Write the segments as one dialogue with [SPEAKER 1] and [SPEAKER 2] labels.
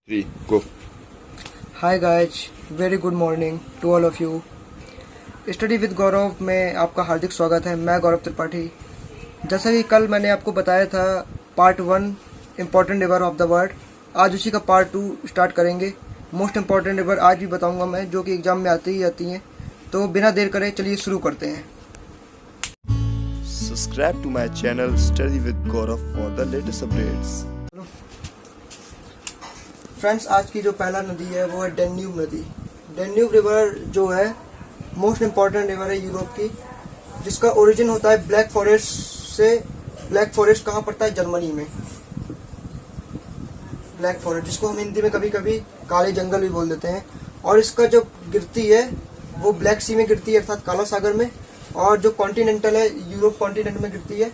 [SPEAKER 1] 3 go.
[SPEAKER 2] Hi guys, very good morning to all of you. Study with Gaurav में आपका हार्दिक स्वागत है। मैं गौरव त्रिपाठी। जैसा कि कल मैंने आपको बताया था part 1 important river of the world, आज उसी का पार्ट 2 स्टार्ट करेंगे। मोस्ट इम्पॉर्टेंट रिवर आज भी बताऊंगा मैं, जो कि एग्जाम में आती हैं। तो बिना देर करे चलिए शुरू करते हैं।
[SPEAKER 1] Subscribe to my channel Study with Gaurav for the latest updates.
[SPEAKER 2] Friends, आज की जो पहला नदी है वो है डेन्यूब नदी। डेन्यूब रिवर जो है मोस्ट इम्पॉर्टेंट रिवर है यूरोप की, जिसका ओरिजिन होता है ब्लैक फॉरेस्ट से। ब्लैक फॉरेस्ट कहाँ पड़ता है? जर्मनी में। ब्लैक फॉरेस्ट, जिसको हम हिंदी में कभी कभी काले जंगल भी बोल देते हैं। और इसका जो गिरती है वो ब्लैक सी में गिरती है, अर्थात काला सागर में। और जो कॉन्टिनेंटल है, यूरोप कॉन्टिनेंट में गिरती है।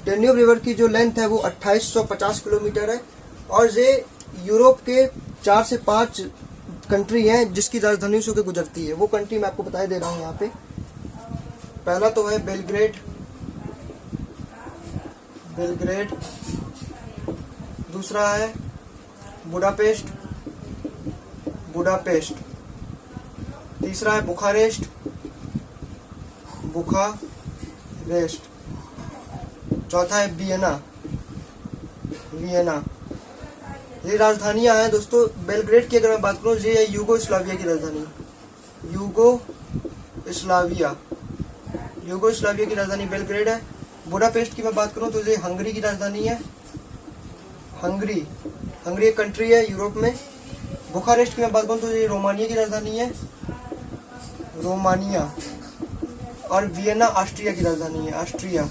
[SPEAKER 2] डेन्यूब रिवर की जो लेंथ है वो 2850 किलोमीटर है। और ये यूरोप के 4 से 5 कंट्री हैं जिसकी राजधानी से गुजरती है। वो कंट्री मैं आपको बता दे रहा हूँ यहाँ पे। पहला तो है बेलग्रेड। दूसरा है बुडापेस्ट। तीसरा है बुखारेस्ट। चौथा है वियना। ये राजधानियां हैं दोस्तों। बेलग्रेड की अगर मैं बात करूं, ये है यूगोस्लाविया की राजधानी। यूगोस्लाविया की राजधानी बेलग्रेड है। बुडापेस्ट की मैं बात करूं तो ये हंगरी की राजधानी है। हंगरी एक कंट्री है यूरोप में। बुखारेस्ट की मैं बात करूं तो ये रोमानिया की राजधानी है। और वियना ऑस्ट्रिया की राजधानी है। ऑस्ट्रिया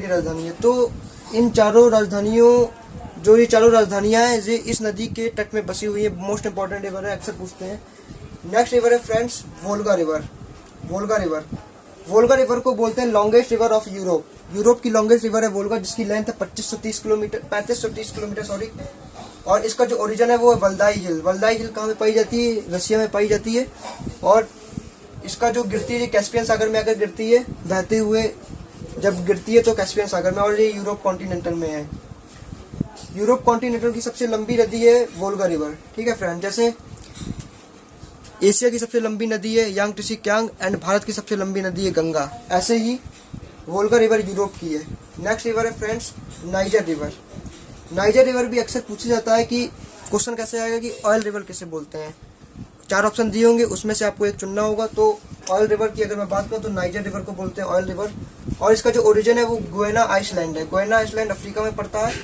[SPEAKER 2] की राजधानी है। तो इन चारों राजधानियों ये चारों राजधानियां हैं, ये इस नदी के तट में बसी हुई है। मोस्ट इंपॉर्टेंट रिवर है, अक्सर पूछते हैं। नेक्स्ट रिवर है friends Volga river. Volga river को बोलते हैं longest river of Europe. Europe की लॉन्गेस्ट रिवर है वोल्गा, जिसकी लेंथ है 3530 किलोमीटर सॉरी। और इसका जो ओरिजिन है वो है वल्दाई हिल। कहाँ पे पाई जाती है? रशिया में पाई जाती है। और इसका जो गिरती है कैस्पियन सागर में आकर गिरती है, बहते हुए जब गिरती है तो कैस्पियन सागर में। और ये यूरोप कॉन्टिनेंटल में है। यूरोप कॉन्टिनेंटल की सबसे लंबी नदी है वोल्गा रिवर। ठीक है फ्रेंड, जैसे एशिया की सबसे लंबी नदी है यांगत्से कियांग एंड भारत की सबसे लंबी नदी है गंगा, ऐसे ही वोल्गा रिवर यूरोप की है। नेक्स्ट रिवर है फ्रेंड्स नाइजर रिवर भी अक्सर पूछा जाता है कि क्वेश्चन कैसे आएगा कि ऑयल रिवर किसे बोलते हैं। 4 ऑप्शन दिए होंगे, उसमें से आपको एक चुनना होगा। तो ऑयल रिवर की अगर मैं बात करूँ तो नाइजर रिवर को बोलते हैं ऑयल रिवर। और इसका जो ओरिजिन है वो गुयाना आइसलैंड है। गुयाना आइसलैंड अफ्रीका में पड़ता है।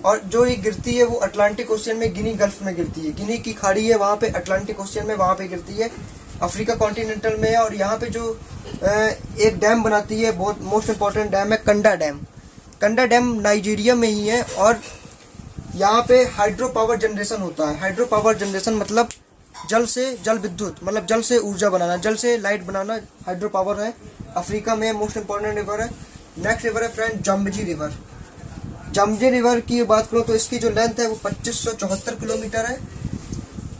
[SPEAKER 2] और जो ये गिरती है वो अटलांटिक ओशियन में गिनी गल्फ में गिरती है। गिनी की खाड़ी है वहाँ पे, अटलांटिक ओशियन में वहाँ पे गिरती है। अफ्रीका कॉन्टिनेंटल में है। और यहाँ पे जो एक डैम बनाती है, बहुत मोस्ट इम्पोर्टेंट डैम है कंडा डैम नाइजीरिया में ही है। और यहाँ पे हाइड्रो पावर जनरेशन होता है। हाइड्रो पावर जनरेशन मतलब जल विद्युत, मतलब जल से ऊर्जा बनाना, जल से लाइट बनाना, हाइड्रो पावर है। अफ्रीका में मोस्ट इम्पोर्टेंट रिवर है। नेक्स्ट रिवर है फ्रेंड जाम्बजी रिवर की बात करो तो इसकी जो लेंथ है वो 2574 किलोमीटर है।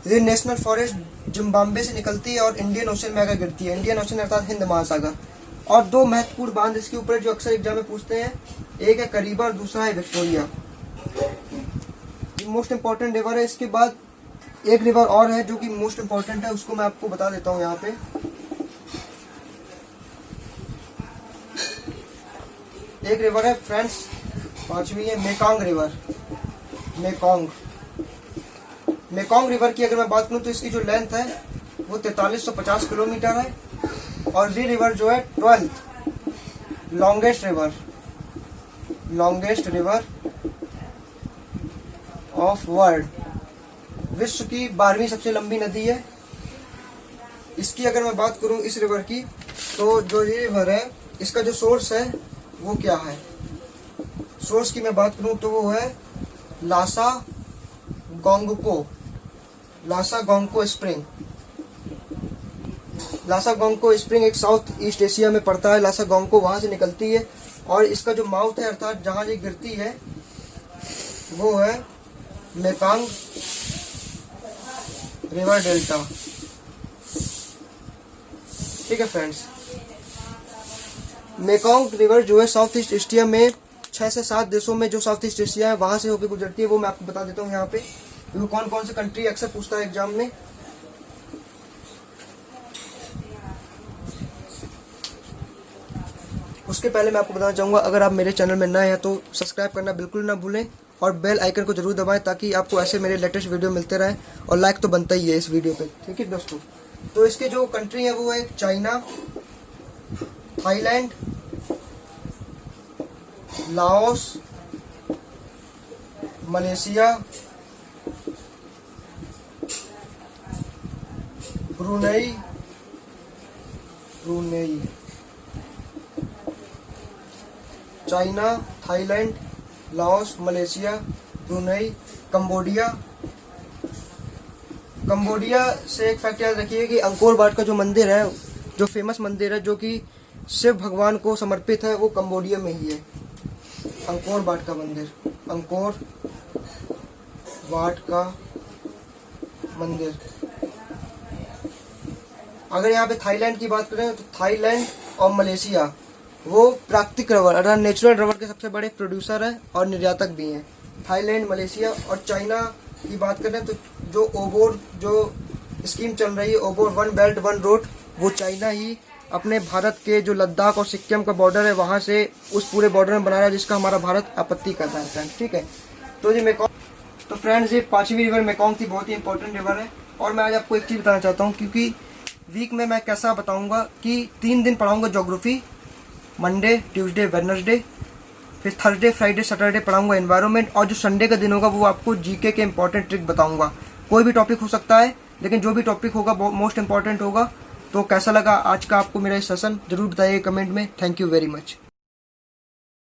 [SPEAKER 2] ये नेशनल फॉरेस्ट जिम्बाब्वे से निकलती है और इंडियन ओशन में आकर गिरती है। इंडियन ओशन अर्थात हिंद महासागर। और 2 महत्वपूर्ण बांध इसके ऊपर जो अक्सर एग्जाम में पूछते हैं, एक है करीबा और दूसरा है विक्टोरिया। मोस्ट इम्पोर्टेंट रिवर है। इसके बाद एक रिवर और है जो कि मोस्ट इम्पोर्टेंट है, उसको मैं आपको बता देता हूँ यहाँ पे। एक रिवर है फ्रेंड्स, 5वीं है मेकॉन्ग रिवर। मेकॉन्ग रिवर की अगर मैं बात करूं तो इसकी जो लेंथ है वो 4350 किलोमीटर है। और ये रिवर जो है 12th longest river of world, विश्व की 12वीं सबसे लंबी नदी है। इसकी अगर मैं बात करूं इस रिवर की, तो जो ये रिवर है इसका जो सोर्स है वो क्या है? सोर्स की मैं बात करूं तो वो है लासा गोंगको स्प्रिंग एक साउथ ईस्ट एशिया में पड़ता है। लासा गोंगको वहां से निकलती है। और इसका जो माउथ है अर्थात जहां ये गिरती है वो है मेकॉन्ग रिवर डेल्टा। ठीक है फ्रेंड्स, मेकॉन्ग रिवर जो है साउथ ईस्ट एशिया में 6 से 7 देशों में जो साउथ ईस्ट एशिया है वहां से होकर गुजरती है, वो मैं आपको बता देता हूँ यहाँ पे। वो कौन कौन से कंट्री अक्सर पूछता है एग्जाम में। उसके पहले मैं आपको बताना चाहूँगा, अगर आप मेरे चैनल में नए हैं तो सब्सक्राइब करना बिल्कुल ना भूलें और बेल आइकन को जरूर दबाएं ताकि आपको ऐसे मेरे लेटेस्ट वीडियो मिलते रहें। और लाइक तो बनता ही है इस वीडियो पे, ठीक है दोस्तों। तो इसके जो कंट्री है वो है China, Thailand, Laos, Malaysia, Brunei, China, Thailand, Laos, Malaysia, Brunei, Cambodia. Cambodia से एक फैक्ट याद रखिए कि अंकोर वाट का जो मंदिर है, जो फेमस मंदिर है जो कि शिव भगवान को समर्पित है, वो कंबोडिया में ही है। अंकोर वाट का मंदिर, अंकोर वाट का मंदिर। अगर यहाँ पे थाईलैंड की बात करें तो थाईलैंड और मलेशिया वो प्राकृतिक रबर अर्थात नेचुरल रबर के सबसे बड़े प्रोड्यूसर है और निर्यातक भी हैं। Thailand, Malaysia. और चाइना की बात करें तो जो ओबोर जो स्कीम चल रही है, ओबोर 1 बेल्ट 1 रोड, वो चाइना ही अपने भारत के जो लद्दाख और सिक्किम का बॉर्डर है वहां से उस पूरे बॉर्डर में बना रहा है, जिसका हमारा भारत आपत्ति करता है फ्रेंड्स, ठीक है। तो ये मेकॉन्ग, तो फ्रेंड्स ये 5वीं रिवर मेकॉन्ग थी, बहुत ही इंपॉर्टेंट रिवर है। और मैं आज आपको एक चीज़ बताना चाहता हूँ, क्योंकि वीक में मैं कैसा बताऊँगा कि 3 दिन पढ़ाऊँगा ज्योग्राफी, मंडे, ट्यूसडे, वेडनेसडे, फिर थर्सडे, फ्राइडे, सैटरडे पढ़ाऊंगा एनवायरनमेंट, और जो संडे का दिन होगा वो आपको जीके के इंपॉर्टेंट ट्रिक बताऊंगा। कोई भी टॉपिक हो सकता है, लेकिन जो भी टॉपिक होगा मोस्ट इंपॉर्टेंट होगा। तो कैसा लगा आज का आपको मेरा सेशन, जरूर बताइए कमेंट में। Thank you very much.